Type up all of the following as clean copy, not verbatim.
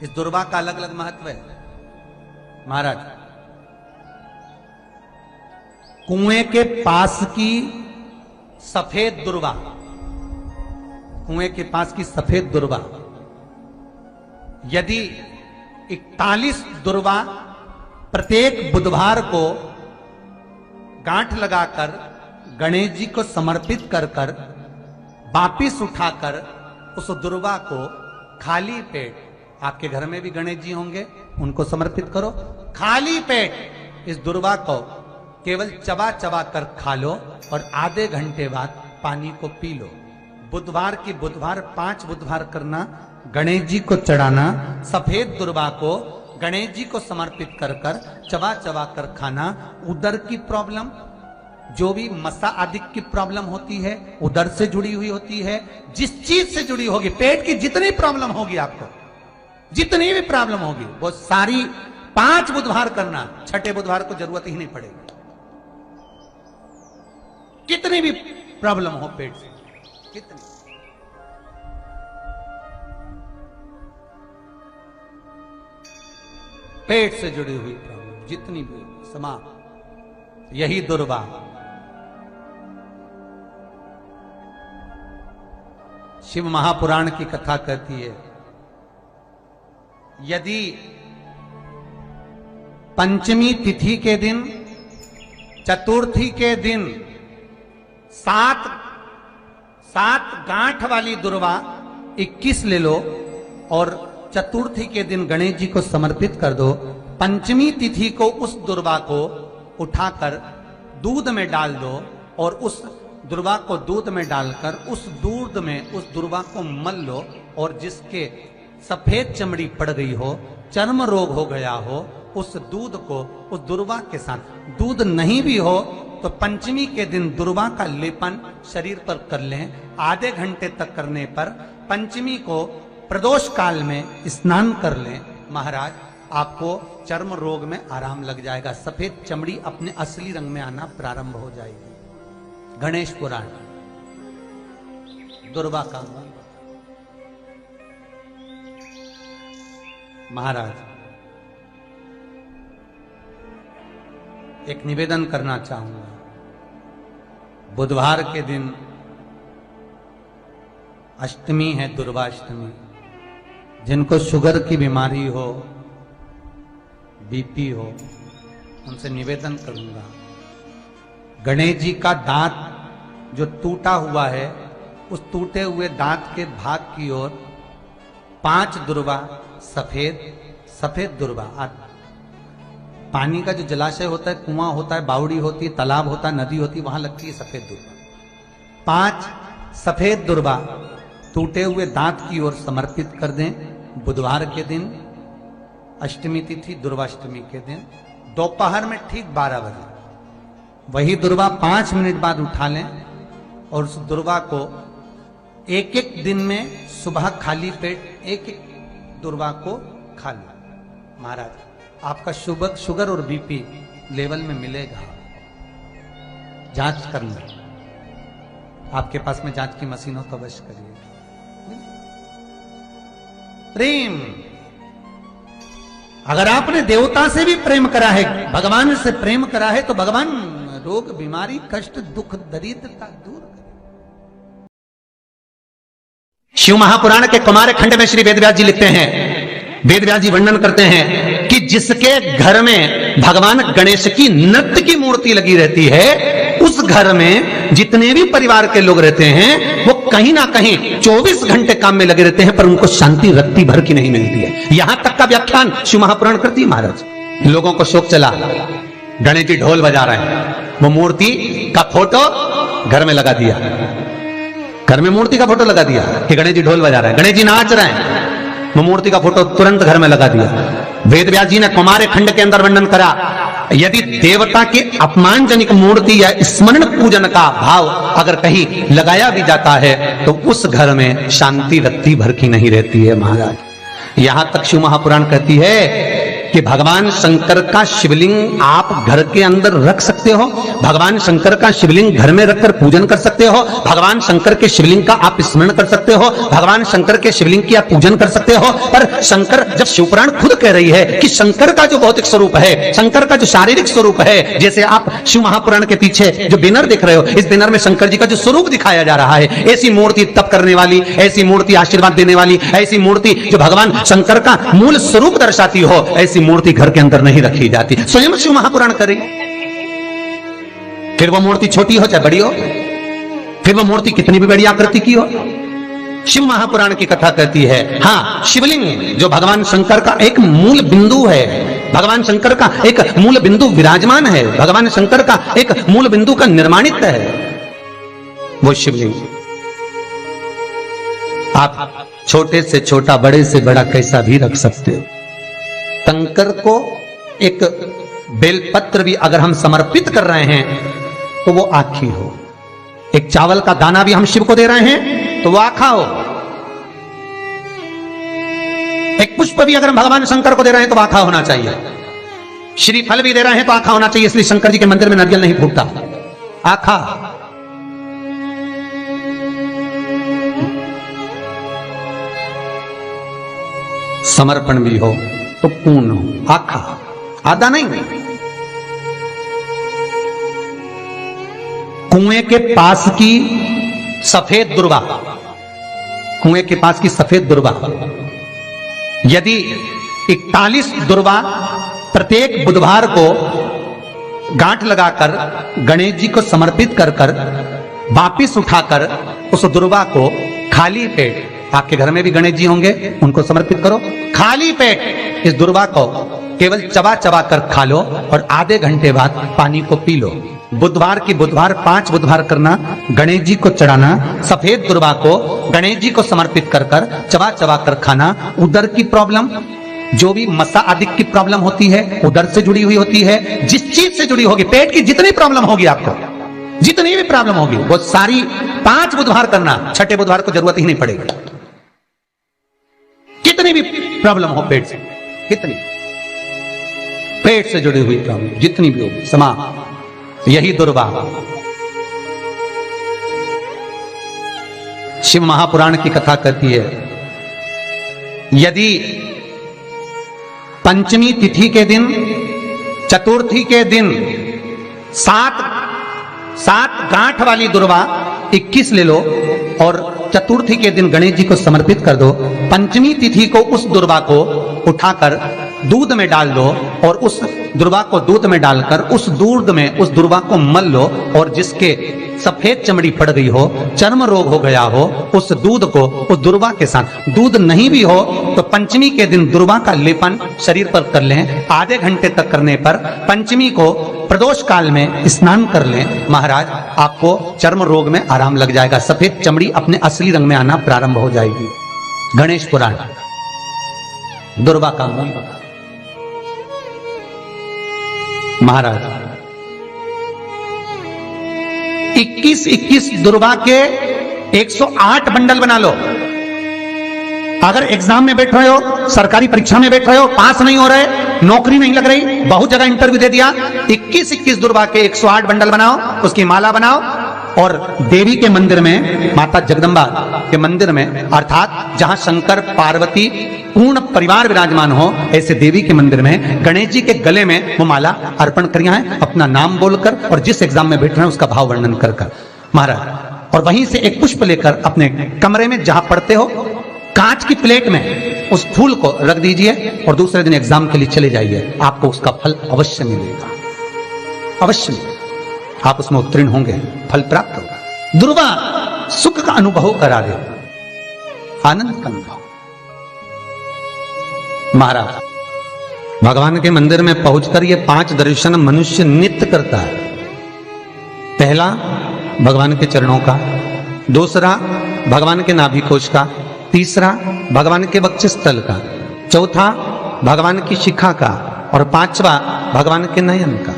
इस दुर्वा का अलग अलग महत्व है महाराज। कुएं के पास की सफेद दुर्वा, कुएं के पास की सफेद दुर्वा, यदि 41 दुर्वा प्रत्येक बुधवार को गांठ लगाकर गणेश जी को समर्पित कर कर वापिस उठाकर उस दुर्वा को खाली पेट, आपके घर में भी गणेश जी होंगे, उनको समर्पित करो, खाली पेट इस दुर्वा को केवल चबा चबा कर खा लो और आधे घंटे बाद पानी को पी लो। बुधवार की बुधवार 5 बुधवार करना, गणेश जी को चढ़ाना, सफेद दुर्वा को गणेश जी को समर्पित कर कर चबा चबा कर खाना। उदर की प्रॉब्लम, जो भी मसा आदि की प्रॉब्लम होती है उदर से जुड़ी हुई होती है, जिस चीज से जुड़ी होगी, पेट की जितनी प्रॉब्लम होगी, आपको जितनी भी प्रॉब्लम होगी वो सारी 5 बुधवार करना, 6ठे बुधवार को जरूरत ही नहीं पड़ेगी। कितनी भी प्रॉब्लम हो पेट से, कितनी, पेट से जुड़ी हुई प्रॉब्लम जितनी भी समाप्त। यही दुर्वा शिव महापुराण की कथा कहती है, यदि पंचमी तिथि के दिन, चतुर्थी के दिन 7 गांठ वाली दुर्वा 21 ले लो और चतुर्थी के दिन गणेश जी को समर्पित कर दो। पंचमी तिथि को उस दुर्वा को उठाकर दूध में डाल दो और उस दुर्वा को दूध में डालकर उस दूध में उस दुर्वा को मल लो, और जिसके सफेद चमड़ी पड़ गई हो, चर्म रोग हो गया हो, उस दूध को उस दुर्वा के साथ, दूध नहीं भी हो तो पंचमी के दिन दुर्वा का लेपन शरीर पर कर लें। आधे घंटे तक करने पर पंचमी को प्रदोष काल में स्नान कर लें। महाराज आपको चर्म रोग में आराम लग जाएगा, सफेद चमड़ी अपने असली रंग में आना प्रारंभ हो जाएगी। गणेश पुराण दुर्वा का महाराज एक निवेदन करना चाहूंगा। बुधवार के दिन अष्टमी है, दुर्वाष्टमी। जिनको शुगर की बीमारी हो, बीपी हो, उनसे निवेदन करूंगा, गणेश जी का दांत जो टूटा हुआ है, उस टूटे हुए दांत के भाग की ओर 5 दुर्वा, सफेद दुर्वा, पानी का जो जलाशय होता है, कुआं होता है, बावड़ी होती है, तालाब होता है, नदी होती है, वहां लगती है सफेद दुर्वा। 5 सफेद दुर्वा टूटे हुए दांत की ओर समर्पित कर दें। बुधवार के दिन, अष्टमी तिथि दुर्वाष्टमी के दिन, दोपहर में ठीक 12 बजे वही दुर्वा 5 मिनट बाद उठा लें और उस दुर्वा को एक एक दिन में सुबह खाली पेट एक दुर्वा को खा लें। महाराज आपका शुगर और बीपी लेवल में मिलेगा। जांच कर लें, आपके पास में जांच की मशीन हो तो अवश्य करिए। प्रेम, अगर आपने देवता से भी प्रेम करा है, भगवान से प्रेम करा है, तो भगवान रोग, बीमारी, कष्ट, दुख, दरिद्रता दूर करे। शिव महापुराण के कुमार खंड में श्री वेदव्यास जी लिखते हैं, वेदव्यास जी वर्णन करते हैं कि जिसके घर में भगवान गणेश की नृत्य की मूर्ति लगी रहती है, उस घर में जितने भी परिवार के लोग रहते हैं वो कहीं ना कहीं 24 घंटे काम में लगे रहते हैं, पर उनको शांति रत्ती भर की नहीं मिलती है। यहां तक का व्याख्यान शिव महापुराण करती है। महाराज लोगों को शोक चला, गणेश जी ढोल बजा रहे हैं, वो मूर्ति का फोटो घर में लगा दिया, घर में मूर्ति का फोटो लगा दिया कि गणेश जी ढोल बजा रहे हैं, गणेश जी नाच रहे हैं, वो मूर्ति का फोटो तुरंत घर में लगा दिया। वेदव्यास जी ने कुमार खंड के अंदर वर्णन करा, यदि देवता के अपमानजनक मूर्ति या स्मरण पूजन का भाव अगर कहीं लगाया भी जाता है तो उस घर में शांति रत्ती भर की नहीं रहती है। महाराज यहां तक शिव महापुराण कहती है कि भगवान शंकर का शिवलिंग आप घर के अंदर रख सकते हो, भगवान शंकर का शिवलिंग घर में रखकर पूजन कर सकते हो, भगवान शंकर के शिवलिंग का आप स्मरण कर सकते हो, भगवान शंकर के शिवलिंग की आप पूजन कर सकते हो। पर शंकर, जब शिवपुराण खुद कह रही है कि शंकर का जो भौतिक स्वरूप है, शंकर का जो शारीरिक स्वरूप है, जैसे आप शिव महापुराण के पीछे जो बैनर देख रहे हो, इस बैनर में शंकर जी का जो स्वरूप दिखाया जा रहा है, ऐसी मूर्ति तप करने वाली, ऐसी मूर्ति आशीर्वाद देने वाली, ऐसी मूर्ति जो भगवान शंकर का मूल स्वरूप दर्शाती हो, ऐसी मूर्ति घर के अंदर नहीं रखी जाती। स्वयं शिव महापुराण करे, फिर वो मूर्ति छोटी हो चाहे बड़ी हो, फिर वो मूर्ति कितनी भी बड़ी आकृति की हो, शिव महापुराण की कथा कहती है। हाँ, शिवलिंग जो भगवान शंकर का एक मूल बिंदु है, भगवान शंकर का एक मूल बिंदु विराजमान है, भगवान शंकर का एक मूल बिंदु का निर्माणित है वो शिवलिंग। आप छोटे से छोटा, बड़े से बड़ा कैसा भी रख सकते हो। शंकर को एक बेलपत्र भी अगर हम समर्पित कर रहे हैं तो वो आखी हो, एक चावल का दाना भी हम शिव को दे रहे हैं तो वो आखा हो, एक पुष्प भी अगर हम भगवान शंकर को दे रहे हैं तो आखा होना चाहिए, श्रीफल भी दे रहे हैं तो आखा होना चाहिए। इसलिए शंकर जी के मंदिर में नारियल नहीं फूटता, आखा। समर्पण भी हो तो पूर्ण हो, आखा, आधा नहीं। कुएं के पास की सफेद दुर्वा, कुएं के पास की सफेद दुर्वा, यदि 41 दुर्वा प्रत्येक बुधवार को गांठ लगाकर गणेश जी को समर्पित कर कर वापिस उठाकर उस दुर्वा को खाली पेट, आपके घर में भी गणेश जी होंगे, उनको समर्पित करो, खाली पेट इस दुर्वा को केवल चबा चबा कर खा लो और आधे घंटे बाद पानी को पी लो। बुधवार की बुधवार 5 बुधवार करना, गणेश जी को चढ़ाना, सफेद दुर्वा को गणेश जी को समर्पित कर कर चबा चबा कर खाना। उदर की प्रॉब्लम, जो भी मसा आदि की प्रॉब्लम होती है, उदर से जुड़ी हुई होती है, जिस चीज से जुड़ी होगी, पेट की जितनी प्रॉब्लम होगी, आपको जितनी भी प्रॉब्लम होगी, वो सारी 5 बुधवार करना, छठे बुधवार को जरूरत ही नहीं पड़ेगी। कितनी भी प्रॉब्लम हो पेट से, कितनी पेट से जुड़ी हुई प्रॉब्लम जितनी भी होगी, समा यही दुर्वा। शिव महापुराण की कथा कहती है, यदि पंचमी तिथि के दिन, चतुर्थी के दिन 7 गांठ वाली दुर्वा 21 ले लो और चतुर्थी के दिन गणेश जी को समर्पित कर दो। पंचमी तिथि को उस दुर्वा को उठाकर दूध में डाल दो और उस दुर्वा को दूध में डालकर उस दूध में उस दुर्वा को मल लो, और जिसके सफेद चमड़ी पड़ गई हो, चर्म रोग हो गया हो, उस दूध को उस दुर्वा के साथ, दूध नहीं भी हो तो पंचमी के दिन दुर्वा का लेपन शरीर पर कर लें। आधे घंटे तक करने पर पंचमी को प्रदोष काल में स्नान कर लें। महाराज, आपको चर्म रोग में आराम लग जाएगा, सफेद चमड़ी अपने असली रंग में आना प्रारंभ हो जाएगी। गणेश पुराण दुर्वा का मूल बता। महाराज 21 दुर्वा के 108 बंडल बना लो। अगर एग्जाम में बैठ रहे हो, सरकारी परीक्षा में बैठ रहे हो, पास नहीं हो रहे, नौकरी नहीं लग रही, बहुत जगह इंटरव्यू दे दिया, 21 दुर्वा के 108 बंडल बनाओ, उसकी माला बनाओ और देवी के मंदिर में, माता जगदम्बा के मंदिर में, अर्थात जहां शंकर पार्वती पूर्ण परिवार विराजमान हो, ऐसे देवी के मंदिर में गणेश जी के गले में वो माला अर्पण करिया है, अपना नाम बोलकर और जिस एग्जाम में बैठ रहे हैं उसका भाव वर्णन कर कर महाराज। और वहीं से एक पुष्प लेकर अपने कमरे में जहां पढ़ते हो, कांच की प्लेट में उस फूल को रख दीजिए और दूसरे दिन एग्जाम के लिए चले जाइए, आपको उसका फल अवश्य मिलेगा, अवश्य मिलेगा, आप उसमें उत्तीर्ण होंगे, फल प्राप्त होगा। दुर्वा सुख का अनुभव करा दे, आनंद का अनुभव। महाराज, भगवान के मंदिर में पहुंचकर ये 5 दर्शन मनुष्य नित्य करता है। पहला भगवान के चरणों का, दूसरा भगवान के नाभि कोश का, तीसरा भगवान के वक्षस्थल का, चौथा भगवान की शिखा का और 5वां भगवान के नयन का।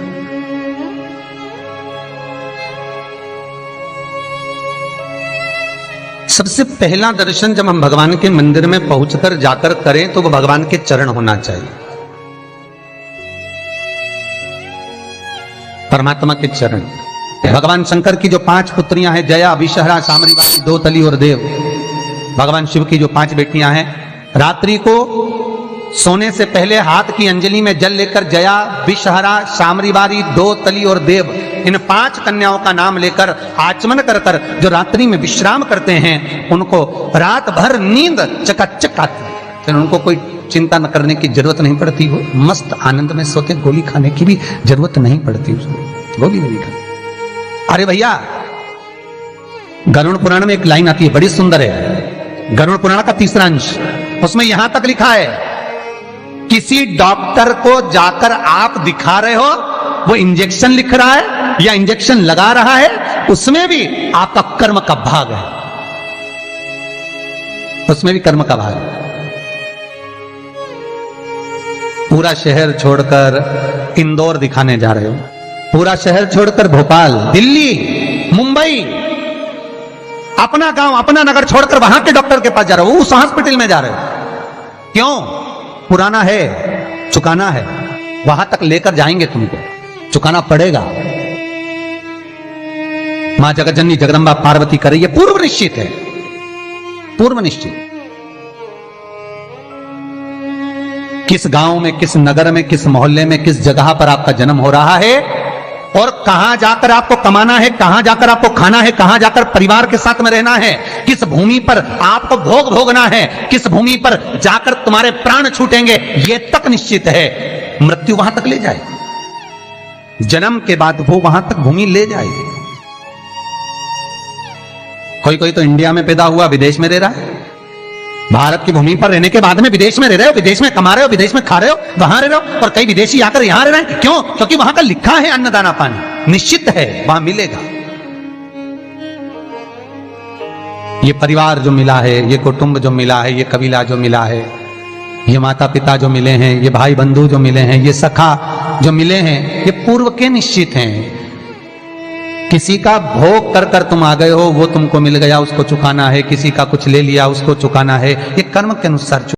सबसे पहला दर्शन जब हम भगवान के मंदिर में पहुंचकर जाकर करें तो वो भगवान के चरण होना चाहिए। परमात्मा के चरण। भगवान शंकर की जो 5 पुत्रियां हैं, जया, विषहरा, सामरीवाली, दोतली और देव, भगवान शिव की जो 5 बेटियां हैं, रात्रि को सोने से पहले हाथ की अंजलि में जल लेकर जया, विषहरा, सामरीवाली, दोतली और देव, इन 5 कन्याओं का नाम लेकर आचमन कर कर जो रात्रि में विश्राम करते हैं, उनको रात भर नींद चकाचक आती है। उनको कोई चिंता न करने की जरूरत नहीं पड़ती, हो मस्त आनंद में सोते, गोली खाने की भी जरूरत नहीं पड़ती उसको, गोली भी नहीं खाती। अरे भैया, गरुड़ पुराण में एक लाइन आती है, बड़ी सुंदर है, गरुड़ पुराण का 3रा अंश, उसमें यहां तक लिखा है, किसी डॉक्टर को जाकर आप दिखा रहे हो, वो इंजेक्शन लिख रहा है या इंजेक्शन लगा रहा है, उसमें भी आपका कर्म का भाग है, उसमें भी कर्म का भाग है। पूरा शहर छोड़कर इंदौर दिखाने जा रहे हो, पूरा शहर छोड़कर भोपाल, दिल्ली, मुंबई, अपना गांव, अपना नगर छोड़कर वहां के डॉक्टर के पास जा रहे हो, उस हॉस्पिटल में जा रहे हो। क्यों? पुराना है, चुकाना है, वहां तक लेकर जाएंगे, तुमको चुकाना पड़ेगा। मां जगतजननी जगदंबा पार्वती कर रही है, पूर्व निश्चित है, पूर्व निश्चित। किस गांव में, किस नगर में, किस मोहल्ले में, किस जगह पर आपका जन्म हो रहा है और कहां जाकर आपको कमाना है, कहां जाकर आपको खाना है, कहां जाकर परिवार के साथ में रहना है, किस भूमि पर आपको भोग भोगना है, किस भूमि पर जाकर तुम्हारे प्राण छूटेंगे, यह तक निश्चित है। मृत्यु वहां तक ले जाए, जन्म के बाद वो वहां तक भूमि ले जाएगी। कोई कोई तो इंडिया में पैदा हुआ, विदेश में रह रहा है, भारत की भूमि पर रहने के बाद में विदेश में रह रहे हो, विदेश में कमा रहे हो, विदेश में खा रहे हो, वहां रह रहे हो, और कई विदेशी आकर यहां रह रहे हैं। क्यों? क्योंकि वहां का लिखा है अन्नदाना पानी, निश्चित है वहां मिलेगा। ये परिवार जो मिला है, ये कुटुंब जो मिला है, ये कबीला जो मिला है, ये माता पिता जो मिले हैं, ये भाई बंधु जो मिले हैं, ये सखा जो मिले हैं, ये पूर्व के निश्चित हैं। किसी का भोग कर कर तुम आ गए हो, वो तुमको मिल गया, उसको चुकाना है, किसी का कुछ ले लिया, उसको चुकाना है, ये कर्म के अनुसार